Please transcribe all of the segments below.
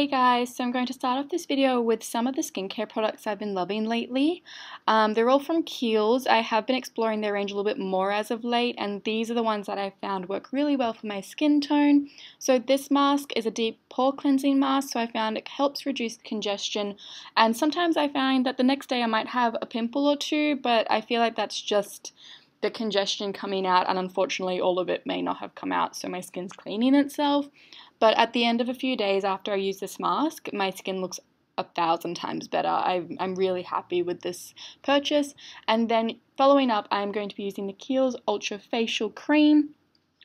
Hey guys, so I'm going to start off this video with some of the skincare products I've been loving lately. They're all from KIEHL'S. I have been exploring their range a little bit more as of late, and these are the ones that I found work really well for my skin tone. So this mask is a deep pore cleansing mask, so I found it helps reduce congestion, and sometimes I find that the next day I might have a pimple or two, but I feel like that's just the congestion coming out, and unfortunately all of it may not have come out, so my skin's cleaning itself. But at the end of a few days after I use this mask, my skin looks 1,000 times better. I'm really happy with this purchase. And then following up, I'm going to be using the KIEHL'S Ultra Facial Cream.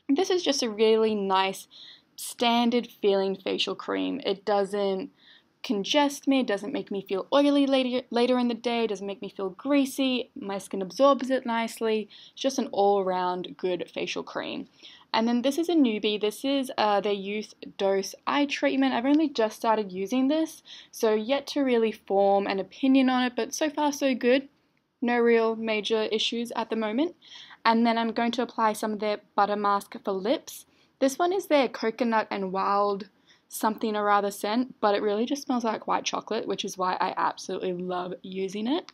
This is just a really nice, standard feeling facial cream. It doesn't congest me, it doesn't make me feel oily later in the day, it doesn't make me feel greasy, my skin absorbs it nicely. It's just an all-around good facial cream. And then this is a newbie. This is their Youth Dose Eye Treatment. I've only just started using this, so yet to really form an opinion on it, but so far so good. No real major issues at the moment. And then I'm going to apply some of their Buttermask for lips. This one is their Coconut and Wild something or other scent, but it really just smells like white chocolate, which is why I absolutely love using it.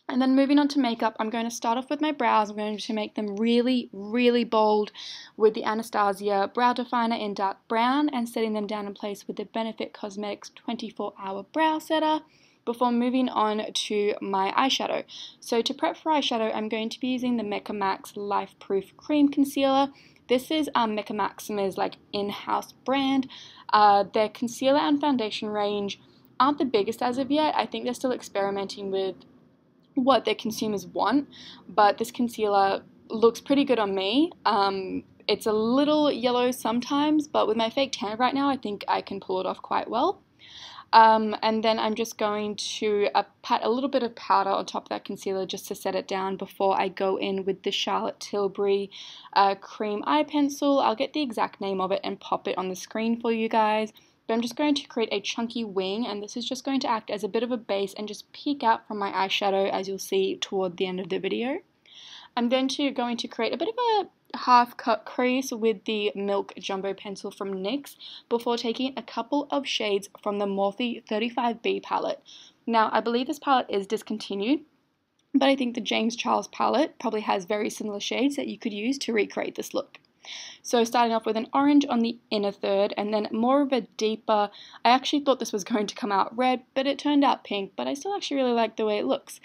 And then moving on to makeup, I'm going to start off with my brows. I'm going to make them really, really bold with the Anastasia Brow Definer in dark brown and setting them down in place with the Benefit Cosmetics 24-Hour Brow Setter before moving on to my eyeshadow. So to prep for eyeshadow, I'm going to be using the Mecca Max Life Proof Cream Concealer. This is Mecca Maxima's in-house brand. Their concealer and foundation range aren't the biggest as of yet. I think they're still experimenting with what their consumers want, but this concealer looks pretty good on me. It's a little yellow sometimes, but with my fake tan right now, I think I can pull it off quite well. And then I'm just going to pat a little bit of powder on top of that concealer just to set it down before I go in with the Charlotte Tilbury cream eye pencil. I'll get the exact name of it and pop it on the screen for you guys. But I'm just going to create a chunky wing, and this is just going to act as a bit of a base and just peek out from my eyeshadow, as you'll see toward the end of the video. I'm then going to create a bit of a half-cut crease with the Milk Jumbo Pencil from NYX before taking a couple of shades from the Morphe 35B palette. Now, I believe this palette is discontinued, but I think the James Charles palette probably has very similar shades that you could use to recreate this look. So starting off with an orange on the inner third, and then more of a deeper, I actually thought this was going to come out red, but it turned out pink, but I still actually really like the way it looks.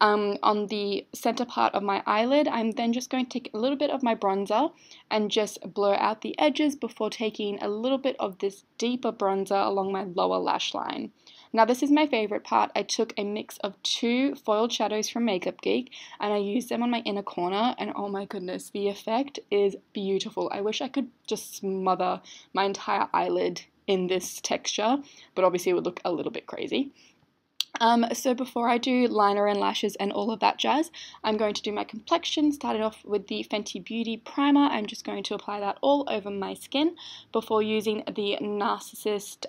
On the center part of my eyelid, I'm then just going to take a little bit of my bronzer and just blur out the edges before taking a little bit of this deeper bronzer along my lower lash line. Now this is my favorite part. I took a mix of two foiled shadows from Makeup Geek and I used them on my inner corner, and oh my goodness, the effect is beautiful. I wish I could just smother my entire eyelid in this texture, but obviously it would look a little bit crazy. So before I do liner and lashes and all of that jazz, I'm going to do my complexion, starting off with the Fenty Beauty Primer. I'm just going to apply that all over my skin before using the Narcissist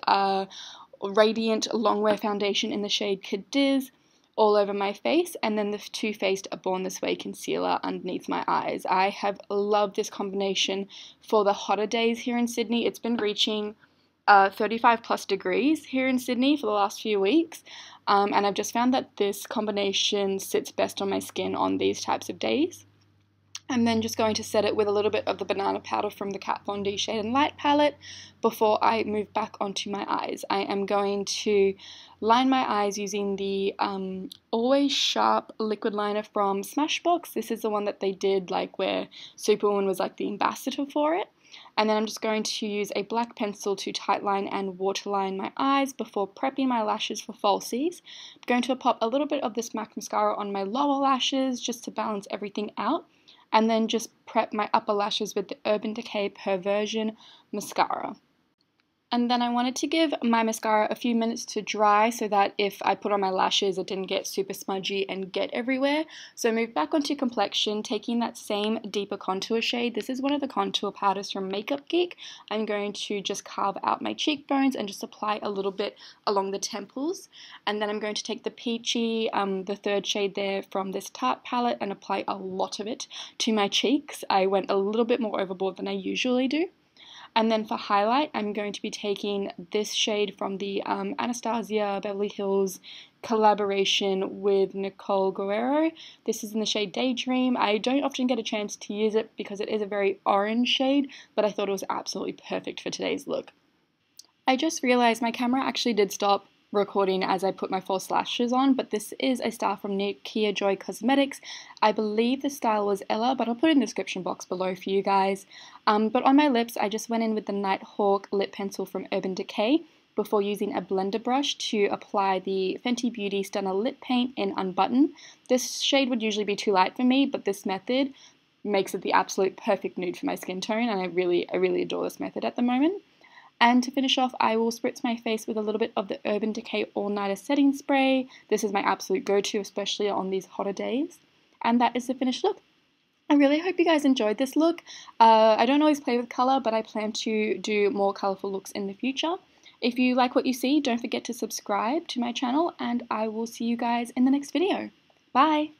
Radiant Longwear Foundation in the shade Cadiz all over my face, and then the Too Faced Born This Way concealer underneath my eyes. I have loved this combination for the hotter days here in Sydney. It's been reaching 35 plus degrees here in Sydney for the last few weeks, and I've just found that this combination sits best on my skin on these types of days. I'm then just going to set it with a little bit of the banana powder from the Kat Von D Shade and Light palette before I move back onto my eyes. I am going to line my eyes using the Always Sharp liquid liner from Smashbox. This is the one that they did where Superwoman was the ambassador for it. And then I'm just going to use a black pencil to tightline and waterline my eyes before prepping my lashes for falsies. I'm going to pop a little bit of this MAC mascara on my lower lashes just to balance everything out, and then just prep my upper lashes with the Urban Decay Perversion mascara. And then I wanted to give my mascara a few minutes to dry so that if I put on my lashes it didn't get super smudgy and get everywhere. So I moved back onto complexion, taking that same deeper contour shade. This is one of the contour powders from Makeup Geek. I'm going to just carve out my cheekbones and just apply a little bit along the temples. And then I'm going to take the peachy, the third shade there from this Tarte palette, and apply a lot of it to my cheeks. I went a little bit more overboard than I usually do. And then for highlight, I'm going to be taking this shade from the Anastasia Beverly Hills collaboration with Nicole Guerrero. This is in the shade Daydream. I don't often get a chance to use it because it is a very orange shade, but I thought it was absolutely perfect for today's look. I just realized my camera actually did stop recording as I put my false lashes on, but this is a style from Kia Joy Cosmetics. I believe the style was Ella, but I'll put it in the description box below for you guys. But on my lips, I just went in with the Nighthawk lip pencil from Urban Decay before using a blender brush to apply the Fenty Beauty Stunner lip paint in Unbutton. This shade would usually be too light for me, but this method makes it the absolute perfect nude for my skin tone, and I really adore this method at the moment. And to finish off, I will spritz my face with a little bit of the Urban Decay All Nighter Setting Spray. This is my absolute go-to, especially on these hotter days. And that is the finished look. I really hope you guys enjoyed this look. I don't always play with colour, but I plan to do more colourful looks in the future. If you like what you see, don't forget to subscribe to my channel, and I will see you guys in the next video. Bye!